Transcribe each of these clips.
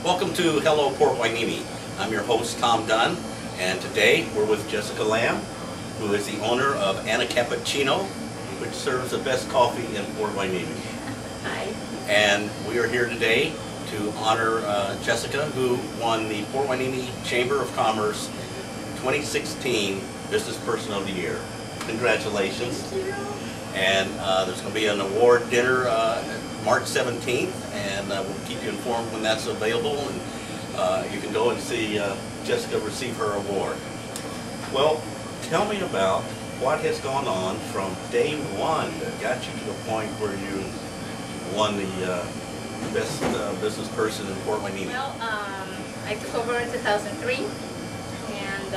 Welcome to Hello Port Hueneme. I'm your host, Tom Dunn, and today we're with Jessica Lamb, who is the owner of Anna Cappuccino, which serves the best coffee in Port Hueneme. Hi. And we are here today to honor Jessica, who won the Port Hueneme Chamber of Commerce 2016 Business Person of the Year. Congratulations. Thank you. And there's going to be an award dinner March 17th, and we'll keep you informed when that's available, and you can go and see Jessica receive her award. Well, tell me about what has gone on from day one that got you to the point where you won the best business person in Port Hueneme. Well, I took over in 2003, and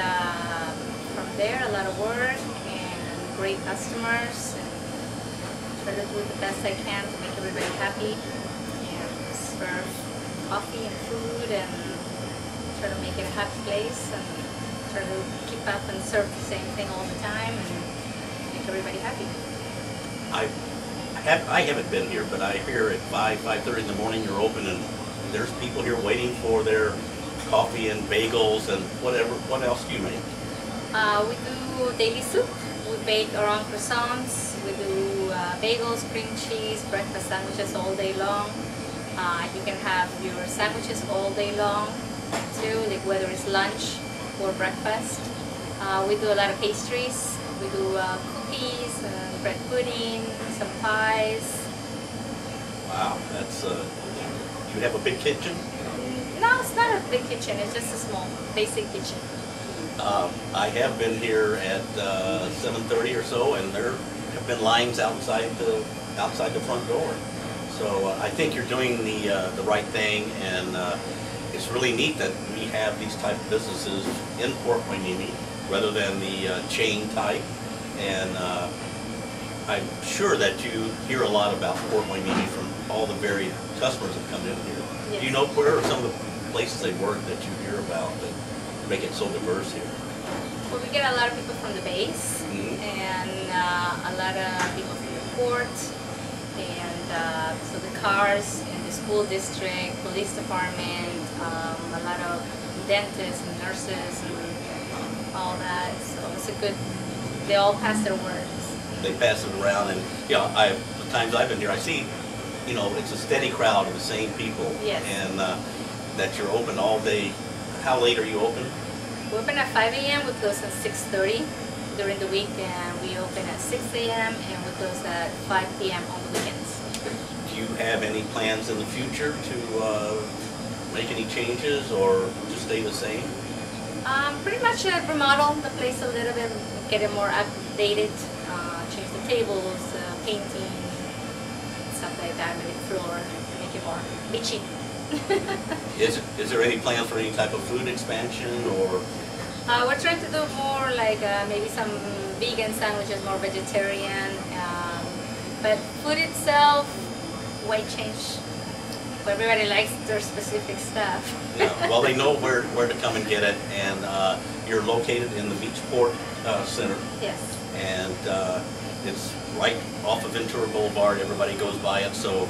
from there a lot of work and great customers, and try to do the best I can to make everybody happy and serve coffee and food and try to make it a happy place and try to keep up and serve the same thing all the time and make everybody happy. I haven't been here, but I hear at 5:30 in the morning you're open, and there's people here waiting for their coffee and bagels and whatever. What else do you make? We do daily soup. We bake our own croissants. We do bagels, cream cheese, breakfast sandwiches all day long. You can have your sandwiches all day long too, like whether it's lunch or breakfast. We do a lot of pastries. We do cookies, bread pudding, some pies. Wow, that's you have a big kitchen? No, it's not a big kitchen. It's just a small, basic kitchen. I have been here at 7:30 or so, and there have been lines outside the front door. So I think you're doing the right thing, and it's really neat that we have these type of businesses in Port Hueneme rather than the chain type. And I'm sure that you hear a lot about Port Hueneme from all the varied customers that come in here. Yes. Do you know where are some of the places they work that you hear about that make it so diverse here? Well, we get a lot of people from the base, and a lot of people from the port, and so the cars in the school district, police department, a lot of dentists and nurses and all that. So it's a good, they all pass their words. They pass it around, and the times I've been here, I see, it's a steady crowd of the same people. Yes. And that you're open all day. How late are you open? We open at 5 a.m., we close at 6:30 during the week, and we open at 6 a.m. and we close at 5 p.m. on the weekends. Do you have any plans in the future to make any changes or just stay the same? Pretty much remodel the place a little bit, get it more updated, change the tables, painting, stuff like that, maybe the floor, make it more beachy. Is there any plan for any type of food expansion, or? We're trying to do more like maybe some vegan sandwiches, more vegetarian, but food itself, why change? Everybody likes their specific stuff. Yeah, well, they know where to come and get it, and you're located in the Beachport Center. Yes. And it's right off of Ventura Boulevard. Everybody goes by it, so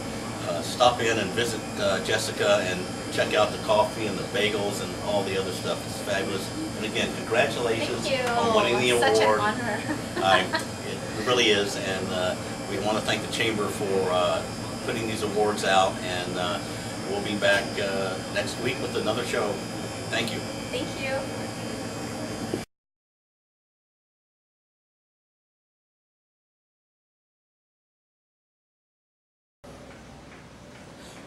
stop in and visit Jessica and check out the coffee and the bagels and all the other stuff. It's fabulous. And again, congratulations on winning the award. Such an honor. It really is, and we want to thank the Chamber for putting these awards out, and we'll be back next week with another show. Thank you. Thank you.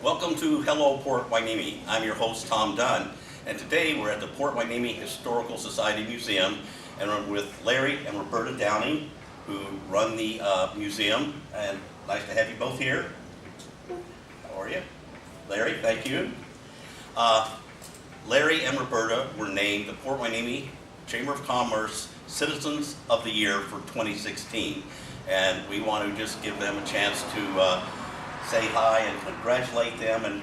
Welcome to Hello Port Hueneme. I'm your host, Tom Dunn, and today we're at the Port Hueneme Historical Society Museum, and I'm with Larry and Roberta Downing, who run the museum, and nice to have you both here. How are you? Larry, thank you. Larry and Roberta were named the Port Hueneme Chamber of Commerce Citizens of the Year for 2016, and we want to just give them a chance to say hi and congratulate them, and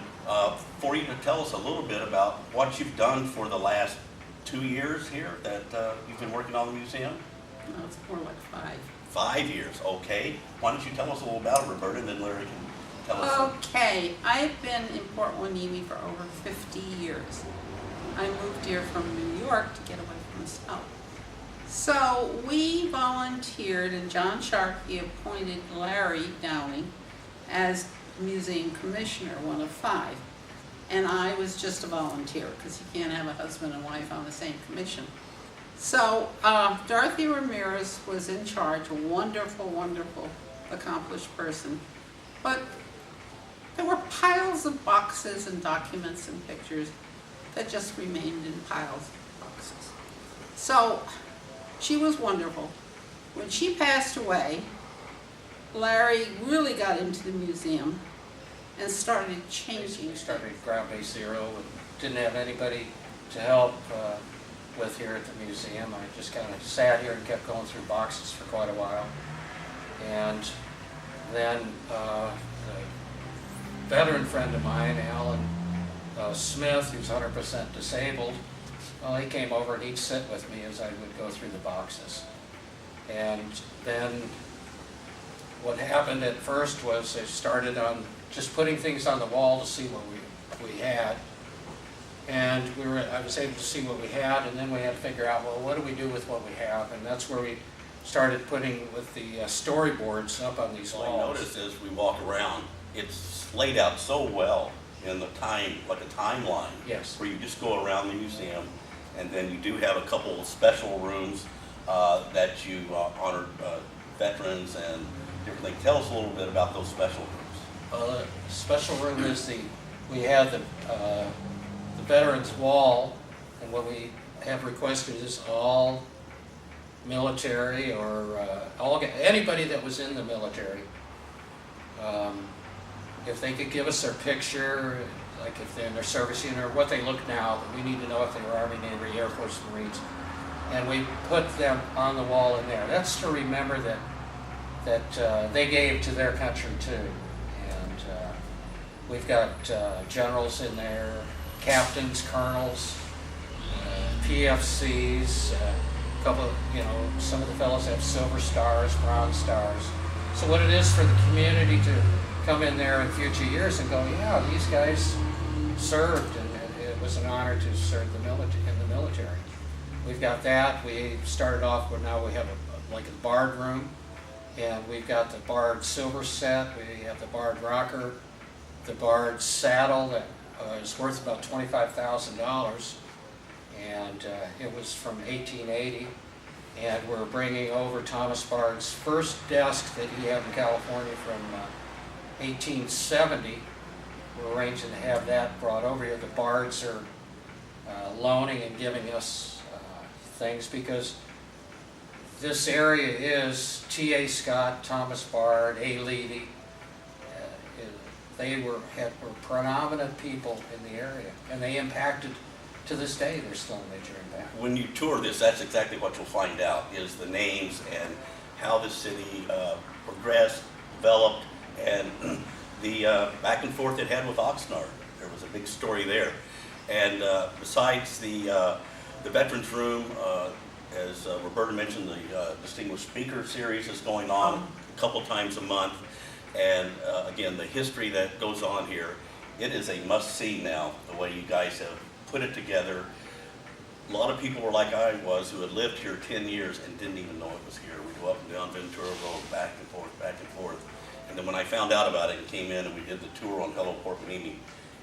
for you to tell us a little bit about what you've done for the last 2 years here that you've been working on the museum. No, it's more like 5. 5 years, okay. Why don't you tell us a little about it, Roberta, and then Larry can tell us. Okay. Okay, I've been in Port Hueneme for over 50 years. I moved here from New York to get away from the snow. So we volunteered, and John Sharkey appointed Larry Downing as museum commissioner, one of 5. And I was just a volunteer, because you can't have a husband and wife on the same commission. So Dorothy Ramirez was in charge, a wonderful, wonderful, accomplished person. But there were piles of boxes and documents and pictures that just remained in piles of boxes. So she was wonderful. When she passed away, Larry really got into the museum and started changing. We started Ground Base Zero and didn't have anybody to help with here at the museum. I just kind of sat here and kept going through boxes for quite a while. And then a veteran friend of mine, Alan Smith, who's 100% disabled, well, he came over and he'd sit with me as I would go through the boxes. And then what happened at first was I started on just putting things on the wall to see what we had. And I was able to see what we had, and then we had to figure out, well, what do we do with what we have? And that's where we started putting with the storyboards up on these walls. What I noticed as we walk around, it's laid out so well in the time, like a timeline. Yes. Where you just go around the museum, and then you do have a couple of special rooms that you honored veterans and different things. Tell us a little bit about those special rooms. The special room is we have the Veterans Wall, and what we have requested is all military or anybody that was in the military. If they could give us their picture, like if they're in their service unit or what they look now, we need to know if they were Army, Navy, Air Force, Marines. And we put them on the wall in there. That's to remember that they gave to their country too. And we've got generals in there, captains, colonels, PFCs, a couple of, some of the fellows have silver stars, bronze stars. So what it is for the community to come in there in future years and go, yeah, these guys served, and it was an honor to serve in the military. We've got that. We started off with, now we have like a Bard room, and we've got the Bard silver set. We have the Bard rocker, the Bard saddle that is worth about $25,000, and it was from 1880. And we're bringing over Thomas Bard's first desk that he had in California from 1870. We're arranging to have that brought over here. The Bards are loaning and giving us things because this area is T.A. Scott, Thomas Bard, A. Levy. They were predominant people in the area, and they impacted, to this day, they're still a major impact. When you tour this, that's exactly what you'll find out, is the names and how the city progressed, developed, and the back and forth it had with Oxnard. There was a big story there. And besides the Veterans Room, as Roberta mentioned, the Distinguished Speaker Series is going on a couple times a month. And again, the history that goes on here, it is a must-see now, the way you guys have put it together. A lot of people were like I was, who had lived here 10 years and didn't even know it was here. We go up and down Ventura Road, back and forth, back and forth. And then when I found out about it and came in and we did the tour on Hello Port Hueneme,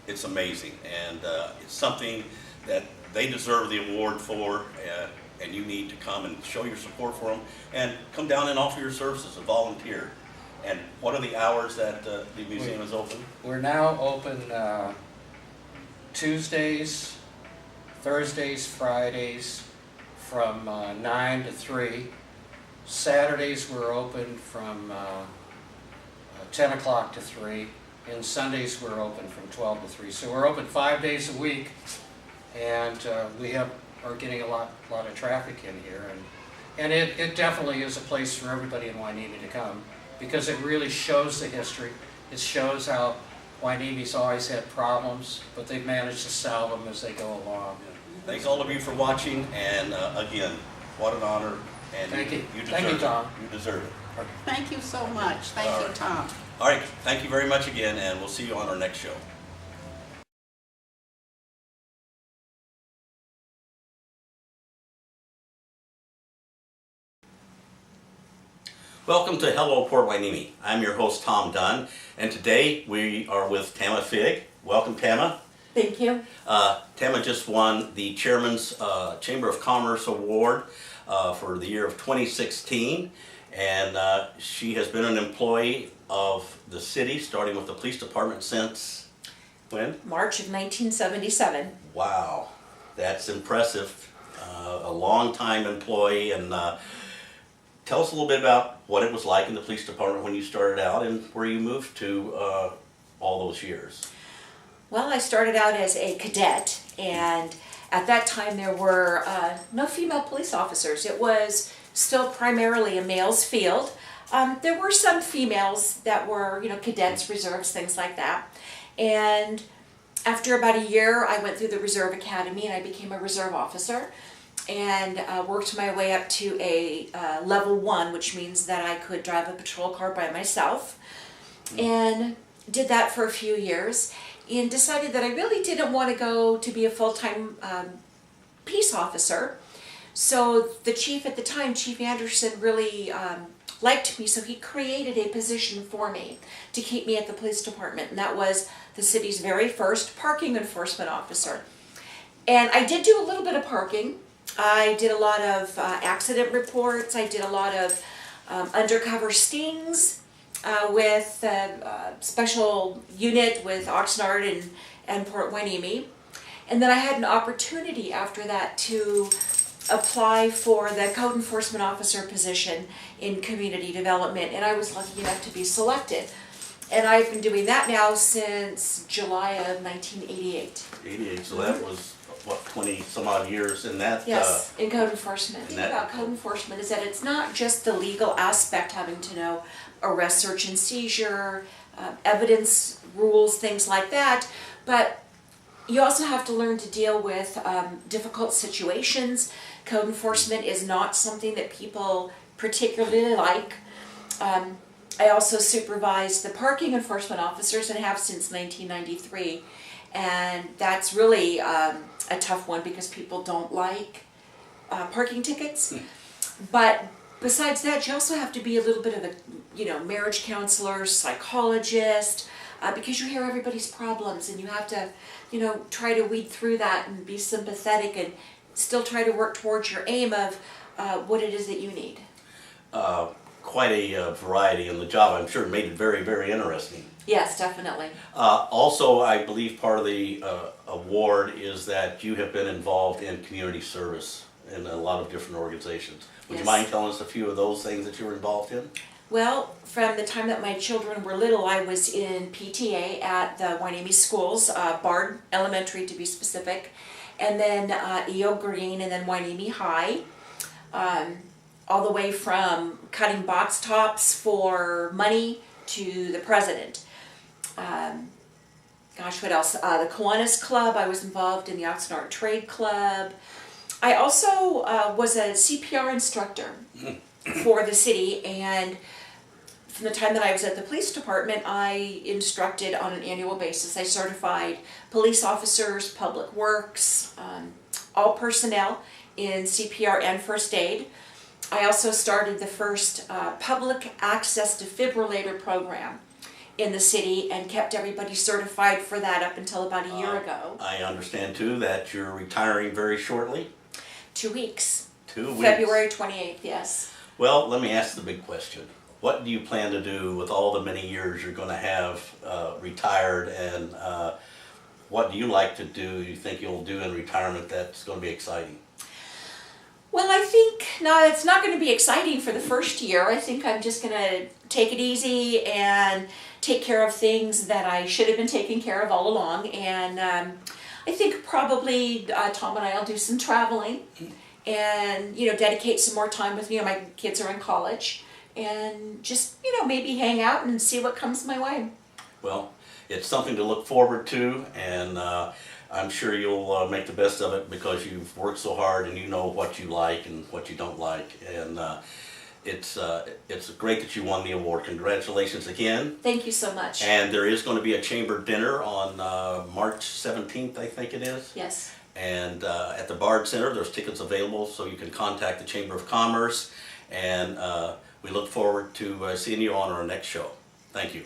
it's amazing. And it's something that they deserve the award for, and you need to come and show your support for them and come down and offer your services and volunteer. And what are the hours that the museum is open? We're now open Tuesdays, Thursdays, Fridays from 9 to 3. Saturdays we're open from 10 o'clock to 3. And Sundays we're open from 12 to 3. So we're open 5 days a week, and we are getting a lot of traffic in here. And it definitely is a place for everybody in Hueneme to come, because it really shows the history. It shows how Hueneme's always had problems, but they've managed to solve them as they go along. Thanks all of you for watching, and again, what an honor. And Thank you. You deserve Thank you, Tom. it. You deserve it. Thank you so much. Thank you, Tom. All right, thank you very much again, and we'll see you on our next show. Welcome to Hello Port Hueneme. I'm your host, Tom Dunn, and today we are with Tama Fig. Welcome, Tama. Thank you. Tama just won the Chairman's Chamber of Commerce Award for the year of 2016, and she has been an employee of the city, starting with the police department since when? March of 1977. Wow, that's impressive. A long-time employee, and tell us a little bit about what it was like in the police department when you started out and where you moved to all those years. Well, I started out as a cadet, and at that time there were no female police officers. It was still primarily a male's field. There were some females that were, cadets, reserves, things like that. And after about a year, I went through the Reserve Academy and I became a reserve officer, and worked my way up to a level 1, which means that I could drive a patrol car by myself, and did that for a few years, and decided that I really didn't want to go to be a full-time peace officer. So the chief at the time, Chief Anderson, really liked me, so he created a position for me to keep me at the police department, and that was the city's very first parking enforcement officer. And I did do a little bit of parking. I did a lot of accident reports. I did a lot of undercover stings with a special unit with Oxnard and Port Hueneme. And then I had an opportunity after that to apply for the code enforcement officer position in community development, and I was lucky enough to be selected. And I've been doing that now since July of 1988. 88, so that was, what, 20 some odd years in that? Yes, in code enforcement. The thing about code enforcement is that it's not just the legal aspect, having to know arrest, search, and seizure, evidence rules, things like that, but you also have to learn to deal with difficult situations. Code enforcement is not something that people particularly like. I also supervise the parking enforcement officers and have since 1993, and that's really a tough one because people don't like parking tickets. But besides that, you also have to be a little bit of a marriage counselor, psychologist, because you hear everybody's problems, and you have to try to weed through that and be sympathetic and still try to work towards your aim of what it is that you need. Quite a variety in the job. I'm sure it made it very, very interesting. Yes, definitely. Also, I believe part of the award is that you have been involved in community service in a lot of different organizations. Would you Yes. mind telling us a few of those things that you were involved in? Well, from the time that my children were little, I was in PTA at the Hueneme schools, Bard Elementary to be specific, and then E.O. Green, and then Hueneme High. All the way from cutting box tops for money to the president. Gosh, what else? The Kiwanis Club, I was involved in the Oxnard Trade Club. I also was a CPR instructor for the city, and from the time that I was at the police department, I instructed on an annual basis. I certified police officers, public works, all personnel in CPR and first aid. I also started the first public access defibrillator program in the city and kept everybody certified for that up until about a year ago. I understand too that you're retiring very shortly. 2 weeks. 2 weeks. February 28th, yes. Well, let me ask the big question. What do you plan to do with all the many years you're going to have retired, and what do you like to do, you think you'll do in retirement that's going to be exciting? Well, I think no, it's not going to be exciting for the first year. I think I'm just going to take it easy and take care of things that I should have been taking care of all along. And I think probably Tom and I will do some traveling and, dedicate some more time with, my kids are in college, and just, maybe hang out and see what comes my way. Well, it's something to look forward to, and I'm sure you'll make the best of it because you've worked so hard and you know what you like and what you don't like. And it's great that you won the award. Congratulations again. Thank you so much. And there is going to be a chamber dinner on March 17th, I think it is. Yes. And at the Bard Center, there's tickets available, so you can contact the Chamber of Commerce. And we look forward to seeing you on our next show. Thank you.